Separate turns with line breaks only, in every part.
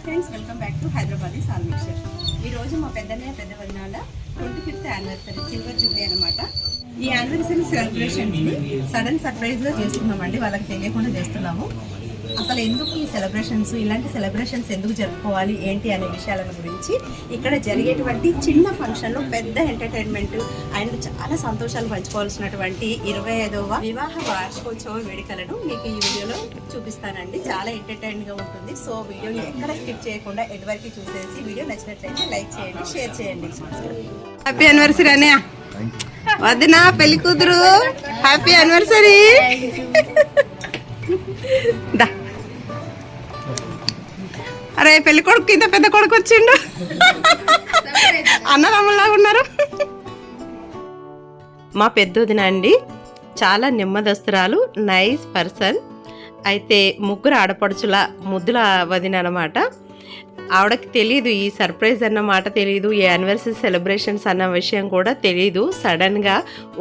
Friends, welcome back to Hyderabadi సాల్ mixture. ఈ రోజు మా పెద్దన్నయ్య పెద్ద వదినాల 25th యానివర్సరీ సిల్వర్ జూబ్లీ అనమాట. ఈ యానివర్సరీ సెలబ్రేషన్స్ ని సడన్ సర్ప్రైజ్ గా చేస్తున్నామండి. వాళ్ళకి తెలియకుండా చేస్తున్నాము. అసలు ఎందుకు ఈ సెలబ్రేషన్స్, ఇలాంటి సెలబ్రేషన్స్ ఎందుకు జరుపుకోవాలి ఏంటి అనే విషయాల గురించి ఇక్కడ జరిగేటువంటి చిన్న ఫంక్షన్లో పెద్ద ఎంటర్టైన్మెంట్ అండ్ చాలా సంతోషాలు పంచుకోవాల్సినటువంటి 25వ వివాహ వార్షికోత్సవ వేడుకలను మీకు ఈ వీడియోలో చూపిస్తానండి. చాలా ఎంటర్టైన్గా ఉంటుంది. సో వీడియోని ఎక్కడ స్కిప్ చేయకుండా ఎటువరకు చూసేసి వీడియో నచ్చినట్లయితే లైక్ చేయండి, షేర్ చేయండి. హ్యాపీ యానివర్సరీ అన్నయ్య, వదినా, పెళ్లి కూతురు, హ్యాపీ యానివర్సరీ. అరే, పెళ్లి కొడుకు ఇంత పెద్ద కొడుకు వచ్చిండు. అన్నదమ్ములాగా ఉన్నారు. మా పెద్దదిన అండి చాలా నెమ్మదస్తురాలు, నైస్ పర్సన్. అయితే ముగ్గురు ఆడపడుచుల ముద్దుల వదిన అనమాట. ఆవిడకి తెలీదు ఈ సర్ప్రైజ్ అన్న మాట తెలీదు, ఈ యానివర్సరీ సెలబ్రేషన్స్ అన్న విషయం కూడా తెలీదు. సడన్గా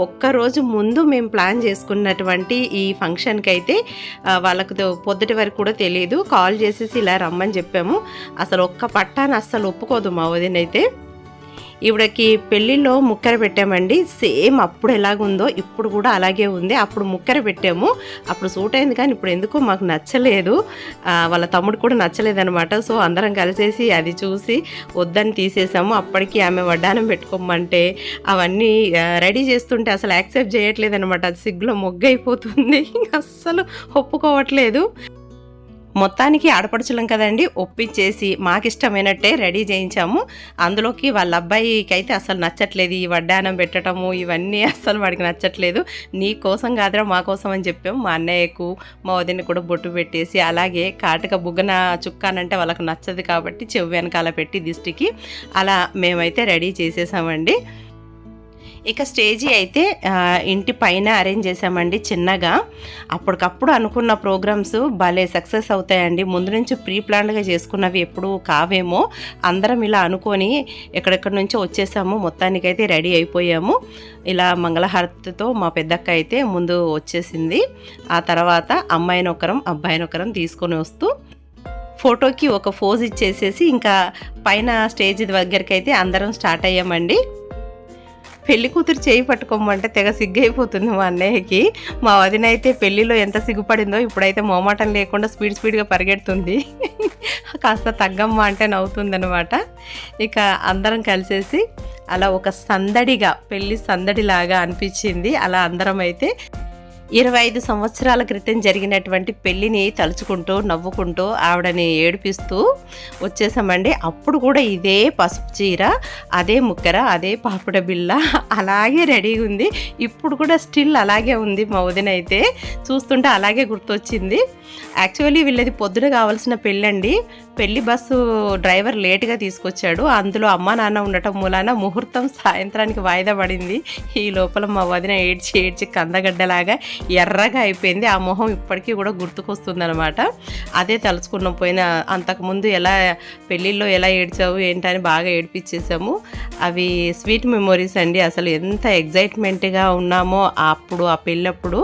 ఒక్కరోజు ముందు మేము ప్లాన్ చేసుకున్నటువంటి ఈ ఫంక్షన్కి అయితే వాళ్ళకు పొద్దుటి వరకు కూడా తెలియదు. కాల్ చేసేసి ఇలా రమ్మని చెప్పాము. అసలు ఒక్క పట్టాన్ని అస్సలు ఒప్పుకోదు మా వదినైతే. ఈవిడకి పెళ్ళిలో ముక్కెర పెట్టామండి. సేమ్ అప్పుడు ఎలాగుందో ఇప్పుడు కూడా అలాగే ఉంది. అప్పుడు ముక్కెర పెట్టాము, అప్పుడు సూట్ అయింది, కానీ ఇప్పుడు ఎందుకో మాకు నచ్చలేదు. వాళ్ళ తమ్ముడు కూడా నచ్చలేదనమాట. సో అందరం కలిసేసి అది చూసి వద్దని తీసేసాము. అప్పటికి ఆమె వడ్డానం పెట్టుకోమంటే అవన్నీ రెడీ చేస్తుంటే అసలు యాక్సెప్ట్ చేయట్లేదు అనమాట. అది సిగ్గులో మొగ్గైపోతుంది, అస్సలు ఒప్పుకోవట్లేదు. మొత్తానికి ఆడపడుచులం కదండి, ఒప్పించేసి మాకు ఇష్టమైనట్టే రెడీ చేయించాము. అందులోకి వాళ్ళ అబ్బాయికి అయితే అసలు నచ్చట్లేదు ఈ వడ్డానం పెట్టడము, ఇవన్నీ అస్సలు వాడికి నచ్చట్లేదు. నీ కోసం కాదురా మా కోసం అని చెప్పాము. మా అన్నయ్యకు మా వదిన కూడా బొట్టు పెట్టేసి, అలాగే కాటుక బుగ్గన చుక్కానంటే వాళ్ళకు నచ్చదు కాబట్టి చెవు వెనకాల పెట్టి దిష్టికి అలా మేమైతే రెడీ చేసేసామండి. ఇక స్టేజీ అయితే ఇంటి పైన అరేంజ్ చేసామండి చిన్నగా. అప్పటికప్పుడు అనుకున్న ప్రోగ్రామ్స్ భలే సక్సెస్ అవుతాయండి. ముందు నుంచి ప్రీ ప్లాన్డ్గా చేసుకున్నవి ఎప్పుడు కావేమో. అందరం ఇలా అనుకొని ఎక్కడెక్కడి నుంచో వచ్చేసాము. మొత్తానికైతే రెడీ అయిపోయాము. ఇలా మంగళహారతితో మా పెద్దక్క అయితే ముందు వచ్చేసింది. ఆ తర్వాత అమ్మాయినొకరం అబ్బాయినొకరం తీసుకొని వస్తూ ఫోటోకి ఒక పోజ్ ఇచ్చేసేసి ఇంకా పైన స్టేజ్ దగ్గరికి అయితే అందరం స్టార్ట్ అయ్యామండి. పెళ్లి కూతురు చేయి పట్టుకోమంటే తెగ సిగ్గైపోతుంది మా అన్నయ్యకి. మా వదిన అయితే పెళ్లిలో ఎంత సిగ్గుపడిందో ఇప్పుడైతే మోమాటం లేకుండా స్పీడ్గా పరిగెడుతుంది. కాస్త తగ్గమ్మ అంటే నవ్వుతుందనమాట. ఇక అందరం కలిసేసి అలా ఒక సందడిగా, పెళ్లి సందడిలాగా అనిపించింది. అలా అందరం అయితే 25 సంవత్సరాల క్రితం జరిగినటువంటి పెళ్ళిని తలుచుకుంటూ నవ్వుకుంటూ ఆవిడని ఏడిపిస్తూ వచ్చేసామండి. అప్పుడు కూడా ఇదే పసుపు చీర, అదే ముక్కెర, అదే పాపిడ బిళ్ళ అలాగే రెడీగా ఉంది. ఇప్పుడు కూడా స్టిల్ అలాగే ఉంది. మా వదిన అయితే చూస్తుంటే అలాగే గుర్తొచ్చింది. యాక్చువల్లీ వీళ్ళది పొద్దున కావాల్సిన పెళ్ళండి. పెళ్లి బస్సు డ్రైవర్ లేట్గా తీసుకొచ్చాడు. అందులో అమ్మా నాన్న ఉండటం మూలాన ముహూర్తం సాయంత్రానికి వాయిదా పడింది. ఈ లోపల మా వదిన ఏడ్చి కందగడ్డలాగా ఎర్రగా అయిపోయింది. ఆ మొహం ఇప్పటికీ కూడా గుర్తుకొస్తుంది అనమాట. అదే తలుచుకున్నాం. పోయిన అంతకుముందు ఎలా పెళ్ళిళ్ళలో ఎలా ఏడ్చావు ఏంటని బాగా ఏడిపించేసాము. అవి స్వీట్ మెమొరీస్ అండి. అసలు ఎంత ఎగ్జైట్మెంట్గా ఉన్నామో అప్పుడు, ఆ పెళ్ళప్పుడు.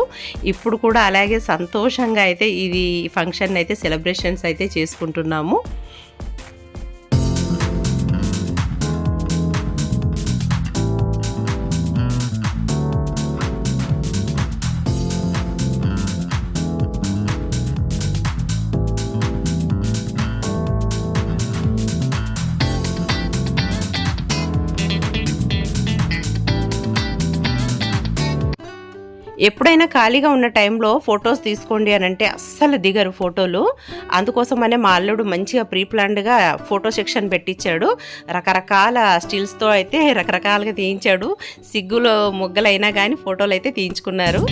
ఇప్పుడు కూడా అలాగే సంతోషంగా అయితే ఇది ఫంక్షన్ అయితే సెలబ్రేషన్స్ అయితే చేసుకుంటున్నాము. ఎప్పుడైనా ఖాళీగా ఉన్న టైంలో ఫొటోస్ తీసుకోండి అని అంటే అస్సలు దిగరు ఫోటోలు. అందుకోసమనే మా అల్లుడు మంచిగా ప్రీ ప్లాన్డ్గా ఫోటో సెక్షన్ పెట్టించాడు. రకరకాల స్టిల్స్తో అయితే రకరకాలుగా తీయించాడు. సిగ్గులో మొగ్గలైనా కానీ ఫోటోలు అయితే తీయించుకున్నారు.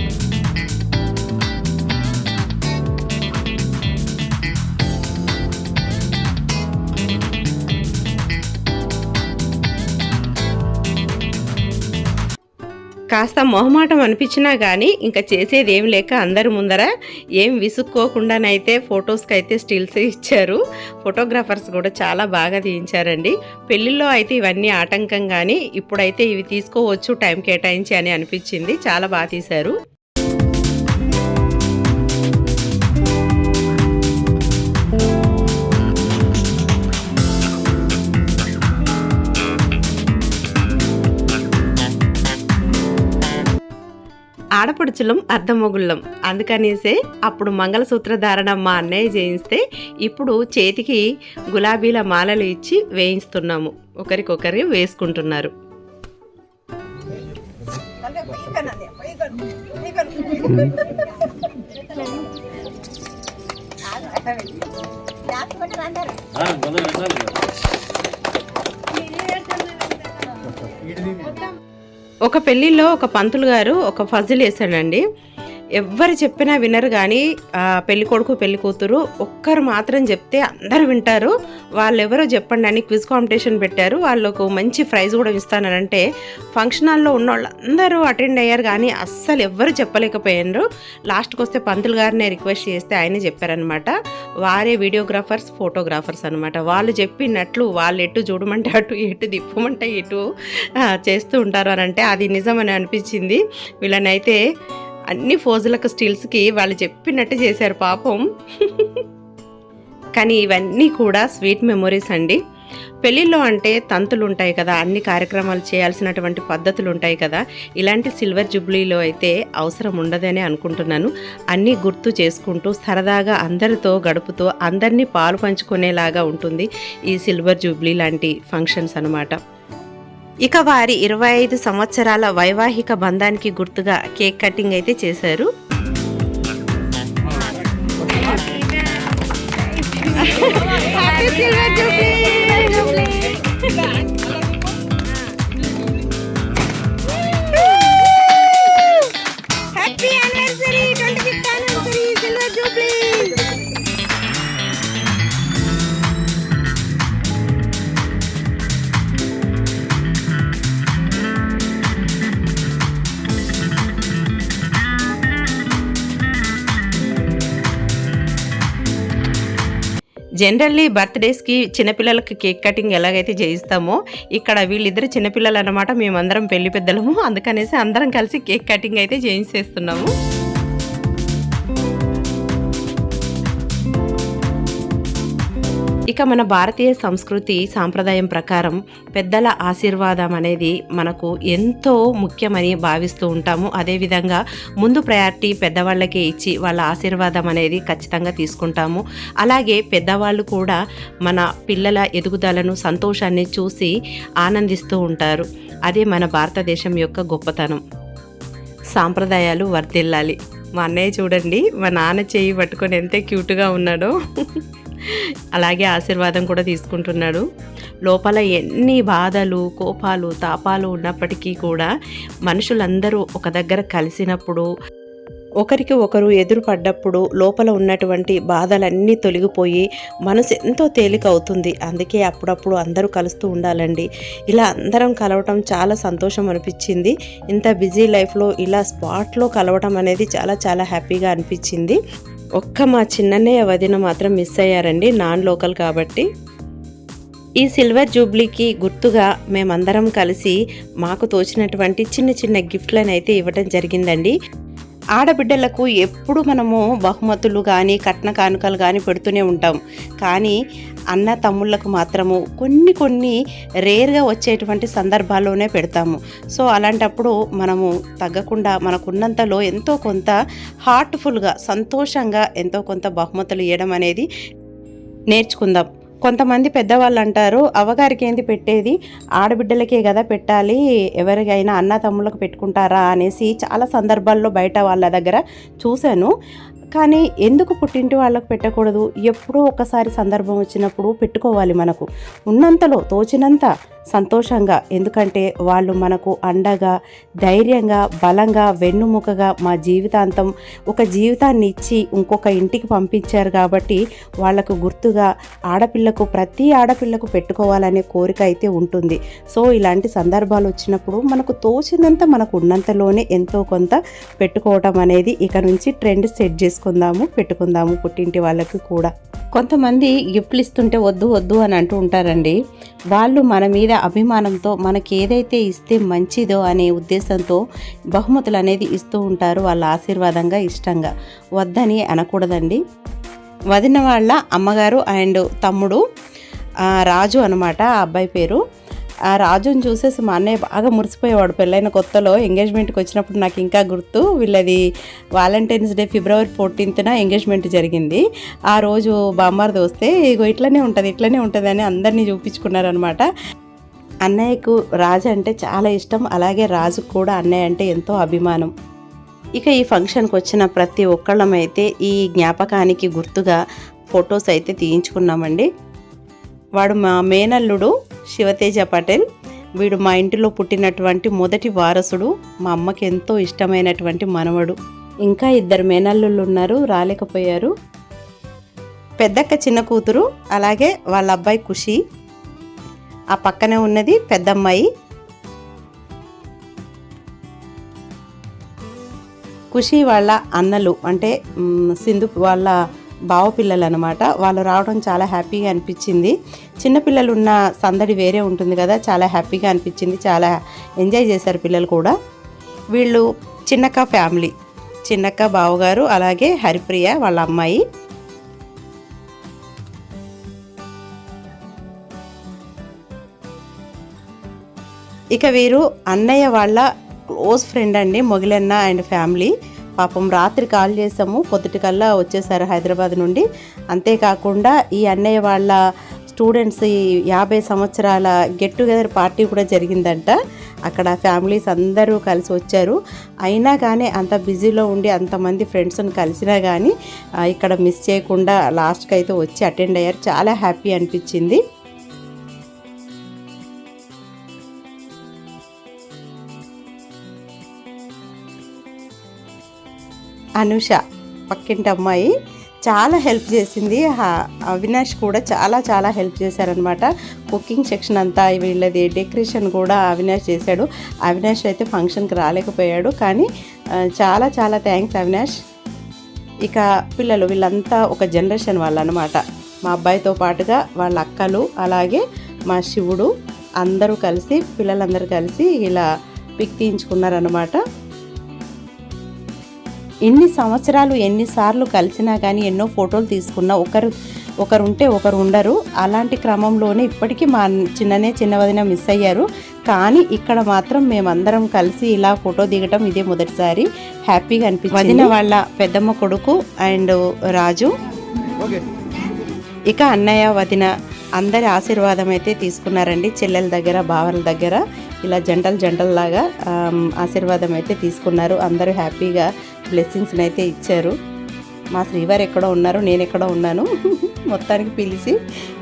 కాస్త మొహమాటం అనిపించినా కానీ ఇంకా చేసేది ఏం లేక అందరి ముందర ఏం విసుక్కోకుండానైతే ఫొటోస్కి అయితే స్టిల్స్ ఇచ్చారు. ఫోటోగ్రాఫర్స్ కూడా చాలా బాగా తీయించారండి. పెళ్ళిళ్ళలో అయితే ఇవన్నీ ఆటంకం, కానీ ఇప్పుడైతే ఇవి తీసుకోవచ్చు టైం కేటాయించి అని అనిపించింది. చాలా బాగా తీశారు. ఆడపడుచులం అర్ధమొగుళ్ళం. అందుకనేసే అప్పుడు మంగళసూత్ర ధారణ మా అన్నయ్య చేయిస్తే ఇప్పుడు చేతికి గులాబీల మాలలు ఇచ్చి వేయిస్తున్నాము. ఒకరికొకరు వేసుకుంటున్నారు. ఒక పెళ్ళిలో ఒక పంతులు గారు ఒక ఫజిల్ వేసాడండి. ఎవ్వరు చెప్పినా వినరు, కానీ పెళ్లి కొడుకు పెళ్లి కూతురు ఒక్కరు మాత్రం చెప్తే అందరు వింటారు. వాళ్ళెవరో చెప్పండి అని క్విజ్ కాంపిటీషన్ పెట్టారు. వాళ్ళకు మంచి ప్రైజ్ కూడా ఇస్తానంటే ఫంక్షన్ హాల్లో ఉన్న వాళ్ళందరూ అటెండ్ అయ్యారు, కానీ అస్సలు ఎవ్వరు చెప్పలేకపోయారు. లాస్ట్కి వస్తే పంతులు గారినే రిక్వెస్ట్ చేస్తే ఆయనే చెప్పారనమాట. వారే వీడియోగ్రాఫర్స్, ఫోటోగ్రాఫర్స్ అనమాట. వాళ్ళు చెప్పినట్లు వాళ్ళు ఎటు చూడమంటే అటు, ఎటు తిప్పమంటే ఇటు చేస్తూ ఉంటారు అని అంటే అది నిజమని అనిపించింది. వీళ్ళనైతే అన్ని ఫోజులకు స్టిల్స్కి వాళ్ళు చెప్పినట్టు చేశారు పాపం. కానీ ఇవన్నీ కూడా స్వీట్ మెమొరీస్ అండి. పెళ్ళిళ్ళు అంటే తంతులు ఉంటాయి కదా, అన్ని కార్యక్రమాలు చేయాల్సినటువంటి పద్ధతులు ఉంటాయి కదా. ఇలాంటి సిల్వర్ జూబ్లీలో అయితే అవసరం ఉండదని అనుకుంటున్నాను. అన్నీ గుర్తు చేసుకుంటూ సరదాగా అందరితో గడుపుతూ అందరినీ పాలు పంచుకునేలాగా ఉంటుంది ఈ సిల్వర్ జూబ్లీ లాంటి ఫంక్షన్స్ అనమాట. ఇక వారి 25 సంవత్సరాల వైవాహిక బంధానికి గుర్తుగా కేక్ కటింగ్ అయితే చేశారు. జనరల్లీ బర్త్డేస్కి చిన్నపిల్లలకి కేక్ కటింగ్ ఎలాగైతే చేయిస్తామో ఇక్కడ వీళ్ళిద్దరు చిన్నపిల్లలు అన్నమాట. మేమందరం పెళ్లి పెద్దలము, అందుకనేసి అందరం కలిసి కేక్ కటింగ్ అయితే చేయించేస్తున్నాము. ఇక మన భారతీయ సంస్కృతి సాంప్రదాయం ప్రకారం పెద్దల ఆశీర్వాదం అనేది మనకు ఎంతో ముఖ్యమని భావిస్తూ ఉంటాము. అదేవిధంగా ముందు ప్రయారిటీ పెద్దవాళ్ళకే ఇచ్చి వాళ్ళ ఆశీర్వాదం అనేది ఖచ్చితంగా తీసుకుంటాము. అలాగే పెద్దవాళ్ళు కూడా మన పిల్లల ఎదుగుదలను, సంతోషాన్ని చూసి ఆనందిస్తూ ఉంటారు. అదే మన భారతదేశం యొక్క గొప్పతనం. సాంప్రదాయాలు వర్ధిల్లాలి. మా అన్నయ్య చూడండి, మా నాన్న చేయి పట్టుకొని ఎంత క్యూట్గా ఉన్నాడో అలాగే ఆశీర్వాదం కూడా తీసుకుంటున్నాడు. లోపల ఎన్ని బాధలు, కోపాలు, తాపాలు ఉన్నప్పటికీ కూడా మనుషులందరూ ఒక దగ్గర కలిసినప్పుడు, ఒకరికి ఒకరు ఎదురుపడ్డప్పుడు లోపల ఉన్నటువంటి బాధలన్నీ తొలగిపోయి మనసు ఎంతో తేలిక అవుతుంది. అందుకే అప్పుడప్పుడు అందరూ కలుస్తూ ఉండాలండి. ఇలా అందరం కలవటం చాలా సంతోషం అనిపించింది. ఇంత బిజీ లైఫ్లో ఇలా స్పాట్లో కలవటం అనేది చాలా చాలా హ్యాపీగా అనిపించింది. ఒక్క మా చిన్నన్నయ్య వదిన మాత్రం మిస్ అయ్యారండి, నాన్ లోకల్ కాబట్టి. ఈ సిల్వర్ జూబ్లీకి గుర్తుగా మేమందరం కలిసి మాకు తోచినటువంటి చిన్న చిన్న గిఫ్ట్లను అయితే ఇవ్వటం జరిగిందండి. ఆడబిడ్డలకు ఎప్పుడు మనము బహుమతులు కానీ కట్న కానుకలు కానీ పెడుతూనే ఉంటాం. కానీ అన్న తమ్ముళ్ళకు మాత్రము కొన్ని రేర్గా వచ్చేటువంటి సందర్భాల్లోనే పెడతాము. సో అలాంటప్పుడు మనము తగ్గకుండా మనకున్నంతలో ఎంతో కొంత హార్ట్ఫుల్గా, సంతోషంగా ఎంతో కొంత బహుమతులు ఇవ్వడం అనేది నేర్చుకుందాం. కొంతమంది పెద్దవాళ్ళు అంటారు, అవ్వగారికి ఏంది పెట్టేది, ఆడబిడ్డలకే కదా పెట్టాలి, ఎవరికైనా అన్న తమ్ముళ్ళకు పెట్టుకుంటారా అనేసి చాలా సందర్భాల్లో బయట వాళ్ళ దగ్గర చూశాను. కానీ ఎందుకు పుట్టింటి వాళ్ళకు పెట్టకూడదు? ఎప్పుడో ఒకసారి సందర్భం వచ్చినప్పుడు పెట్టుకోవాలి. మనకు ఉన్నంతలో తోచినంత సంతోషంగా, ఎందుకంటే వాళ్ళు మనకు అండగా, ధైర్యంగా, బలంగా, వెన్నుముకగా మా జీవితాంతం ఒక జీవితాన్ని ఇచ్చి ఇంకొక ఇంటికి పంపించారు. కాబట్టి వాళ్లకు గుర్తుగా ప్రతి ఆడపిల్లకు పెట్టుకోవాలనే కోరిక అయితే ఉంటుంది. సో ఇలాంటి సందర్భాలు వచ్చినప్పుడు మనకు తోచినంత, మనకు ఉన్నంతలోనే ఎంతో కొంత పెట్టుకోవటం అనేది ఇక నుంచి ట్రెండ్ సెట్ పెట్టుకుందాము పుట్టింటి వాళ్ళకి కూడా. కొంతమంది గిఫ్ట్లు ఇస్తుంటే వద్దు అని అంటూ ఉంటారండి. వాళ్ళు మన మీద అభిమానంతో మనకి ఏదైతే ఇస్తే మంచిదో అనే ఉద్దేశంతో బహుమతులు అనేది ఇస్తూ ఉంటారు. వాళ్ళ ఆశీర్వాదంగా, ఇష్టంగా. వద్దని అనకూడదండి. వదిన వాళ్ళ అమ్మగారు అండ్ తమ్ముడు రాజు అనమాట ఆ అబ్బాయి పేరు. ఆ రాజుని చూసేసి మా అన్నయ్య బాగా మురిసిపోయేవాడు. పెళ్ళైన కొత్తలో ఎంగేజ్మెంట్కి వచ్చినప్పుడు నాకు ఇంకా గుర్తు. వీళ్ళది Valentine's day February 14th engagement జరిగింది. ఆ రోజు బామ్మారిది వస్తే ఇగో ఇట్లనే ఉంటుంది అని అందరినీ చూపించుకున్నారనమాట. అన్నయ్యకు రాజు అంటే చాలా ఇష్టం, అలాగే రాజుకు కూడా అన్నయ్య అంటే ఎంతో అభిమానం. ఇక ఈ ఫంక్షన్కి వచ్చిన ప్రతి ఒక్కళ్ళమైతే ఈ జ్ఞాపకానికి గుర్తుగా ఫొటోస్ అయితే తీయించుకున్నామండి. వాడు మా మేనల్లుడు శివతేజ పటేల్. వీడు మా ఇంటిలో పుట్టినటువంటి మొదటి వారసుడు, మా అమ్మకి ఎంతో ఇష్టమైనటువంటి మనవడు. ఇంకా 2 మేనల్లుళ్ళు ఉన్నారు, రాలేకపోయారు. పెద్దక్క చిన్న కూతురు, అలాగే వాళ్ళ అబ్బాయి ఖుషి. ఆ పక్కనే ఉన్నది పెద్దమ్మాయి. ఖుషి వాళ్ళ అన్నలు అంటే సింధు వాళ్ళ బావ పిల్లలు అనమాట. వాళ్ళు రావడం చాలా హ్యాపీగా అనిపించింది. చిన్నపిల్లలు ఉన్న సందడి వేరే ఉంటుంది కదా, చాలా హ్యాపీగా అనిపించింది. చాలా ఎంజాయ్ చేశారు పిల్లలు కూడా. వీళ్ళు చిన్నక్క ఫ్యామిలీ, చిన్నక్క బావగారు అలాగే హరిప్రియ వాళ్ళ అమ్మాయి. ఇక వీరు అన్నయ్య వాళ్ళ క్లోజ్ ఫ్రెండ్ అండి, మొగిలన్న అండ్ ఫ్యామిలీ. పాపం రాత్రి కాల్ చేసాము, పొద్దుటికల్లా వచ్చేసారు హైదరాబాద్ నుండి. అంతేకాకుండా ఈ అన్నయ్య వాళ్ళ స్టూడెంట్స్ 50 సంవత్సరాల గెట్ టుగెదర్ పార్టీ కూడా జరిగిందంట. అక్కడ ఫ్యామిలీస్ అందరూ కలిసి వచ్చారు. అయినా కానీ అంత బిజీలో ఉండి అంతమంది ఫ్రెండ్స్ని కలిసినా కానీ ఇక్కడ మిస్ చేయకుండా లాస్ట్కి అయితే వచ్చి అటెండ్ అయ్యారు. చాలా హ్యాపీ అనిపించింది. అనుష పక్కింటి అమ్మాయి చాలా హెల్ప్ చేసింది. అవినాష్ కూడా చాలా హెల్ప్ చేశారనమాట. కుకింగ్ సెక్షన్ అంతా వీళ్ళది, డెకరేషన్ కూడా అవినాష్ చేశాడు. అవినాష్ అయితే ఫంక్షన్కి రాలేకపోయాడు, కానీ చాలా థ్యాంక్స్ అవినాష్. ఇక పిల్లలు వీళ్ళంతా ఒక జనరేషన్ వాళ్ళు అనమాట. మా అబ్బాయితో పాటుగా వాళ్ళ అక్కలు అలాగే మా శివుడు అందరూ కలిసి, పిల్లలందరూ కలిసి ఇలా పిక్ తీయించుకున్నారనమాట. ఎన్ని సంవత్సరాలు ఎన్నిసార్లు కలిసినా కానీ ఎన్నో ఫోటోలు తీసుకున్నా ఒకరు ఉంటే ఒకరు ఉండరు. అలాంటి క్రమంలోనే ఇప్పటికీ మా చిన్న వదిన మిస్ అయ్యారు. కానీ ఇక్కడ మాత్రం మేమందరం కలిసి ఇలా ఫోటో దిగటం ఇదే మొదటిసారి. హ్యాపీగా అనిపించింది. వదిన వాళ్ళ పెద్దమ్మ కొడుకు అండ్ రాజు, ఇక అన్నయ్య వదిన అందరి ఆశీర్వాదం అయితే తీసుకున్నారండి. చెల్లెల దగ్గర బావల దగ్గర ఇలా జంటల్లాగా ఆశీర్వాదం అయితే తీసుకున్నారు. అందరూ హ్యాపీగా బ్లెస్సింగ్స్ని అయితే ఇచ్చారు. మా శ్రీవారు ఎక్కడో ఉన్నారు, నేను ఎక్కడో ఉన్నాను. మొత్తానికి పిలిచి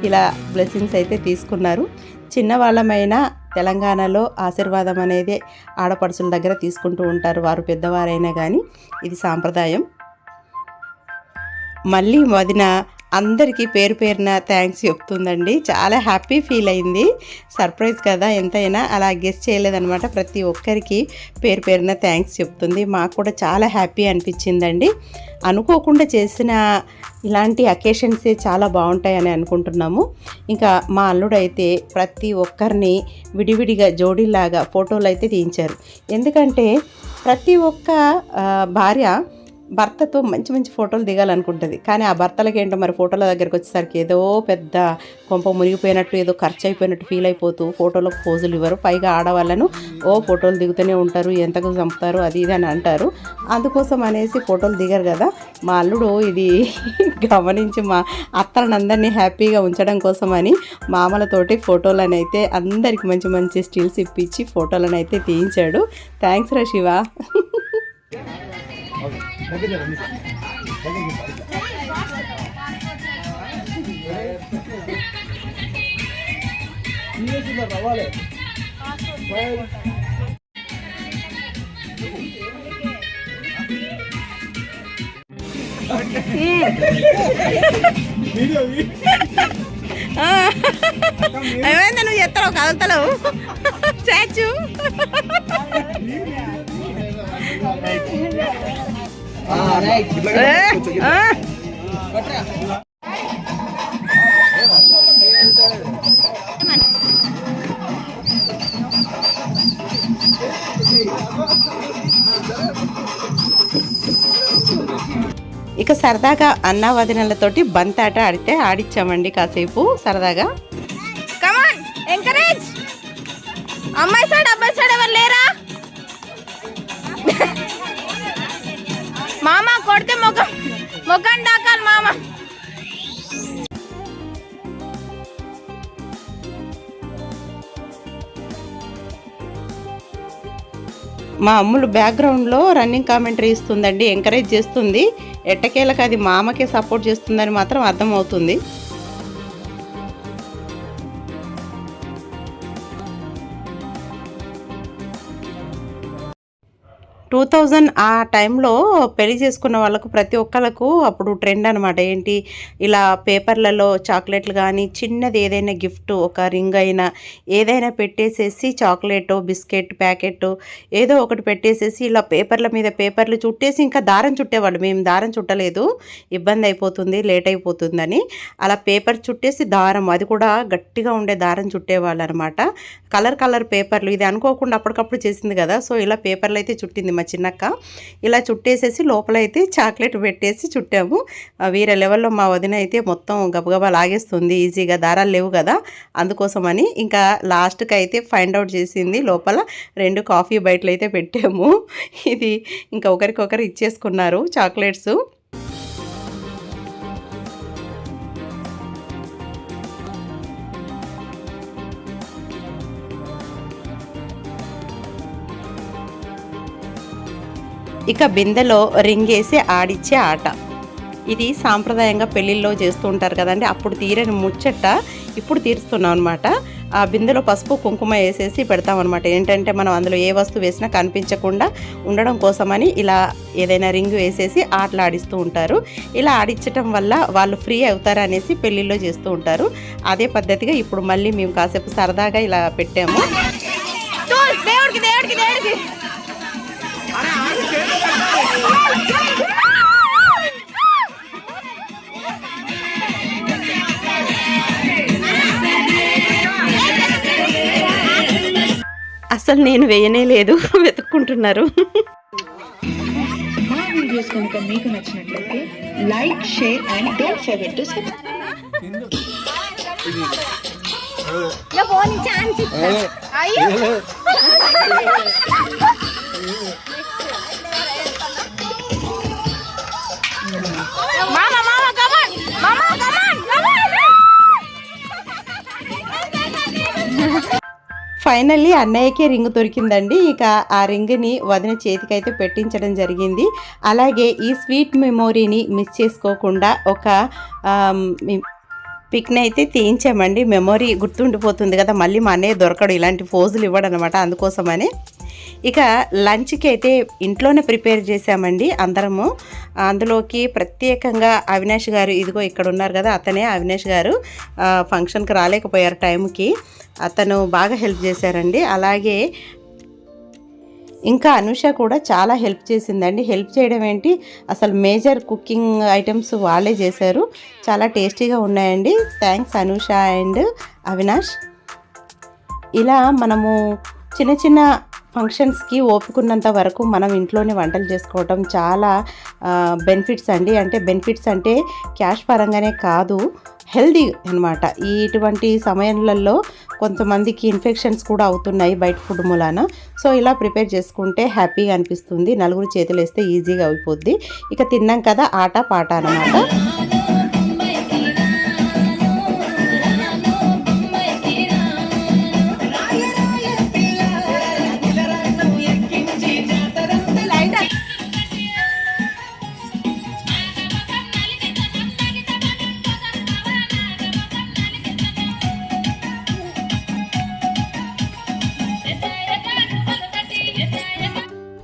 ఇలా బ్లెస్సింగ్స్ అయితే తీసుకున్నారు. చిన్నవాళ్ళమైన తెలంగాణలో ఆశీర్వాదం అనేది ఆడపడుచుల దగ్గర తీసుకుంటూ ఉంటారు, వారు పెద్దవారైనా కానీ. ఇది సాంప్రదాయం. మళ్ళీ వదిన అందరికీ పేరున థ్యాంక్స్ చెప్తుందండి. చాలా హ్యాపీ ఫీల్ అయింది. సర్ప్రైజ్ కదా ఎంతైనా, అలా గెస్ చేయలేదనమాట. ప్రతి ఒక్కరికి పేరున థ్యాంక్స్ చెప్తుంది. మాకు కూడా చాలా హ్యాపీ అనిపించిందండి. అనుకోకుండా చేసిన ఇలాంటి అకేషన్సే చాలా బాగుంటాయని అనుకుంటున్నాము. ఇంకా మా అల్లుడైతే ప్రతి ఒక్కరిని విడివిడిగా జోడీలాగా ఫోటోలు అయితే తీయించారు. ఎందుకంటే ప్రతి ఒక్క భార్య భర్తతో మంచి ఫోటోలు దిగాలనుకుంటుంది, కానీ ఆ భర్తలకి ఏంటో మరి ఫోటోల దగ్గరికి వచ్చేసరికి ఏదో పెద్ద కొంప మునిగిపోయినట్టు, ఏదో ఖర్చు అయిపోయినట్టు ఫీల్ అయిపోతూ ఫోటోలకు పోజులు ఇవ్వరు. పైగా ఆడవాళ్ళను ఫోటోలు దిగుతూనే ఉంటారు, ఎంతకు చంపుతారు అది ఇది అని అంటారు. అందుకోసం అనేసి ఫోటోలు దిగరు కదా. మా అల్లుడు ఇది గమనించి మా అత్తలందరినీ హ్యాపీగా ఉంచడం కోసమని మామలతోటి ఫోటోలను అయితే అందరికి మంచి స్టిల్స్ ఇప్పించి ఫోటోలను అయితే తీయించాడు. థ్యాంక్స్ రా శివ. ఏమైందా నువ్వు చెప్తావు కదలతలేవు చాచు. ఇక సరదాగా అన్న వదినలతోటి బంతాట ఆడిచ్చామండి కాసేపు సరదాగా. కమాన్ ఎంకరేజ్.
అమ్మాయి సైడ్ ఎవరు లేరా? మామ కొడితే ముఖం డాకాలి మామ.
మా అమ్ములు బ్యాక్గ్రౌండ్లో రన్నింగ్ కామెంటరీ ఇస్తుందండి, ఎంకరేజ్ చేస్తుంది. ఎట్టకేలకు అది మామకే సపోర్ట్ చేస్తుందని మాత్రం అర్థమవుతుంది. 2000 ఆ టైంలో పెళ్లి చేసుకున్న వాళ్ళకు ప్రతి ఒక్కళ్ళకు అప్పుడు ట్రెండ్ అనమాట. ఏంటి, ఇలా పేపర్లలో చాక్లెట్లు కానీ చిన్నది ఏదైనా గిఫ్ట్, ఒక రింగ్ అయినా ఏదైనా పెట్టేసేసి చాక్లెట్, బిస్కెట్ ప్యాకెట్ ఏదో ఒకటి పెట్టేసేసి ఇలా పేపర్ల మీద పేపర్లు చుట్టేసి ఇంకా దారం చుట్టేవాళ్ళు. మేము దారం చుట్టలేదు, ఇబ్బంది అయిపోతుంది, లేట్ అయిపోతుందని అలా పేపర్ చుట్టేసి దారం, అది కూడా గట్టిగా ఉండే దారం చుట్టేవాళ్ళు అనమాట. కలర్ పేపర్లు, ఇది అనుకోకుండా అప్పటికప్పుడు చేసింది కదా. సో ఇలా పేపర్లు అయితే చుట్టింది మా చిన్నక్క. ఇలా చుట్టేసేసి లోపలైతే చాక్లెట్ పెట్టేసి చుట్టాము. వేరే లెవెల్లో మా వదిన అయితే మొత్తం గబగబా లాగేస్తుంది, ఈజీగా దారాలు లేవు కదా అందుకోసమని. ఇంకా లాస్ట్కి అయితే ఫైండ్ అవుట్ చేసింది, లోపల 2 కాఫీ బయటలు అయితే పెట్టాము. ఇది ఇంకా ఒకరికొకరు ఇచ్చేసుకున్నారు చాక్లెట్స్. ఇక బిందెలో రింగ్ వేసి ఆడిచ్చే ఆట, ఇది సాంప్రదాయంగా పెళ్ళిళ్ళలో చేస్తూ ఉంటారు కదండి. అప్పుడు తీరని ముచ్చట ఇప్పుడు తీరుస్తున్నాం అనమాట. ఆ బిందెలో పసుపు కుంకుమ వేసేసి పెడతామన్నమాట. ఏంటంటే మనం అందులో ఏ వస్తువు వేసినా కనిపించకుండా ఉండడం కోసమని ఇలా ఏదైనా రింగ్ వేసేసి ఆటలు ఆడిస్తూ ఉంటారు. ఇలా ఆడించటం వల్ల వాళ్ళు ఫ్రీ అవుతారు అనేసి పెళ్ళిళ్ళలో చేస్తూ ఉంటారు. అదే పద్ధతిగా ఇప్పుడు మళ్ళీ మేము కాసేపు సరదాగా ఇలా పెట్టాము. అసలు నేను వేయనే లేదు, వెతుక్కుంటున్నారు.
మా వీడియోస్ కనుక మీకు నచ్చినట్లయితే like, share and don't forget to subscribe.
Finally అన్నయ్యకే రింగ్ దొరికిందండి. ఇక ఆ రింగ్ని వదిన చేతికైతే పెట్టించడం జరిగింది. అలాగే ఈ స్వీట్ మెమొరీని మిస్ చేసుకోకుండా ఒక పిక్ని అయితే తీయించామండి. మెమొరీ గుర్తుండిపోతుంది కదా, మళ్ళీ మా అన్నయ్య దొరకడు ఇలాంటి పోజులు ఇవ్వడం అనమాట, అందుకోసమని. ఇక లంచ్కి అయితే ఇంట్లోనే ప్రిపేర్ చేసామండి అందరము. అందులోకి ప్రత్యేకంగా అవినాష్ గారు, ఇదిగో ఇక్కడ ఉన్నారు కదా అతనే అవినాష్ గారు, ఫంక్షన్కి రాలేకపోయారు టైంకి, అతను బాగా హెల్ప్ చేశారండి. అలాగే ఇంకా అనుష కూడా చాలా హెల్ప్ చేసిందండి. హెల్ప్ చేయడం ఏంటి, అసలు మేజర్ కుకింగ్ ఐటమ్స్ వాళ్ళే చేశారు, చాలా టేస్టీగా ఉన్నాయండి. Thanks Anusha and Avinash. ఇలా మనము చిన్న చిన్న ఫంక్షన్స్కి ఓపుకున్నంత వరకు మనం ఇంట్లోనే వంటలు చేసుకోవటం చాలా బెనిఫిట్స్ అండి. అంటే బెనిఫిట్స్ అంటే క్యాష్ పరంగానే కాదు, హెల్దీ అనమాట. ఇటువంటి సమయంలో కొంతమందికి ఇన్ఫెక్షన్స్ కూడా అవుతున్నాయి బయట ఫుడ్ మూలాన. సో ఇలా ప్రిపేర్ చేసుకుంటే హ్యాపీగా అనిపిస్తుంది, నలుగురు చేతులు వేస్తే ఈజీగా అయిపోద్ది. ఇక తిన్నాం కదా ఆట పాట అనమాట.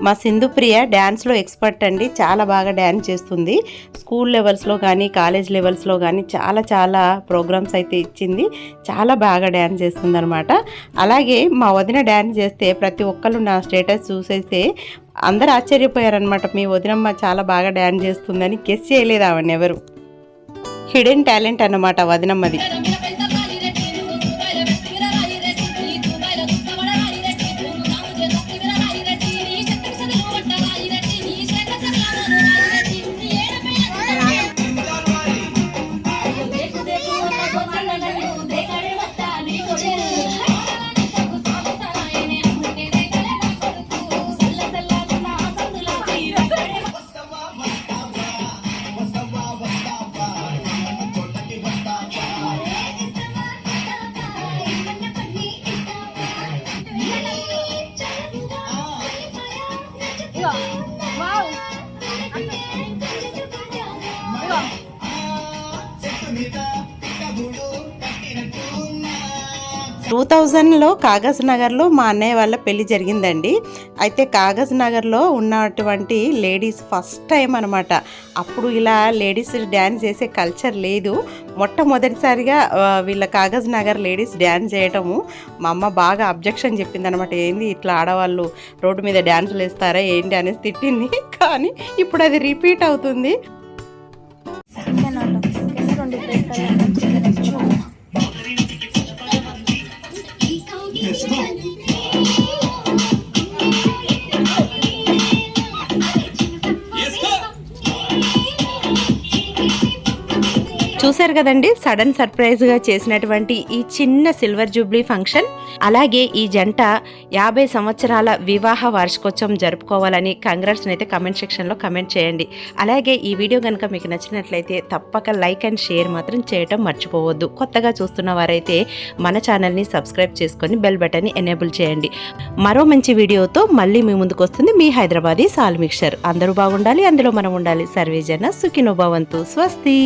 మా సింధుప్రియ డ్యాన్స్లో ఎక్స్పర్ట్ అండి, చాలా బాగా డ్యాన్స్ చేస్తుంది. స్కూల్ లెవెల్స్లో కానీ కాలేజ్ లెవెల్స్లో కానీ చాలా ప్రోగ్రామ్స్ అయితే ఇచ్చింది, చాలా బాగా డ్యాన్స్ చేస్తుంది అనమాట. అలాగే మా వదిన డ్యాన్స్ చేస్తే ప్రతి ఒక్కళ్ళు నా స్టేటస్ చూసేస్తే అందరు ఆశ్చర్యపోయారనమాట, మీ వదినమ్మ చాలా బాగా డ్యాన్స్ చేస్తుందని. గెస్ చేయలేదు ఆవిడని ఎవరు. హిడెన్ టాలెంట్ అన్నమాట వదినమ్మది. 2000లో కాగజ్ నగర్లో మా అన్నయ్య వాళ్ళ పెళ్లి జరిగిందండి. అయితే కాగజ్ నగర్లో ఉన్నటువంటి లేడీస్ ఫస్ట్ టైం అనమాట. అప్పుడు ఇలా లేడీస్ డ్యాన్స్ చేసే కల్చర్ లేదు. మొట్టమొదటిసారిగా వీళ్ళ కాగజ్ నగర్ లేడీస్ డ్యాన్స్ చేయటము మా అమ్మ బాగా అబ్జెక్షన్ చెప్పింది అనమాట. ఏంది ఇట్లా ఆడవాళ్ళు రోడ్డు మీద డ్యాన్సులు వేస్తారా ఏంటి అనేసి తిట్టింది. కానీ ఇప్పుడు అది రిపీట్ అవుతుంది. చూశారు కదండి, సడన్ సర్ప్రైజ్గా చేసినటువంటి ఈ చిన్న సిల్వర్ జూబ్లీ ఫంక్షన్. అలాగే ఈ జంట 50 సంవత్సరాల వివాహ వార్షికోత్సవం జరుపుకోవాలని కంగ్రాట్స్ని అయితే కమెంట్ సెక్షన్లో కమెంట్ చేయండి. అలాగే ఈ వీడియో కనుక మీకు నచ్చినట్లయితే తప్పక లైక్ అండ్ షేర్ మాత్రం చేయటం మర్చిపోవద్దు. కొత్తగా చూస్తున్న వారైతే మన ఛానల్ని సబ్స్క్రైబ్ చేసుకొని బెల్ బటన్ని ఎనేబుల్ చేయండి. మరో మంచి వీడియోతో మళ్ళీ మీ ముందుకు వస్తుంది మీ హైదరాబాదీ సాల్ మిక్చర్. అందరూ బాగుండాలి, అందులో మనం ఉండాలి. సర్వేజన సుఖినో భవంతు. స్వస్తి.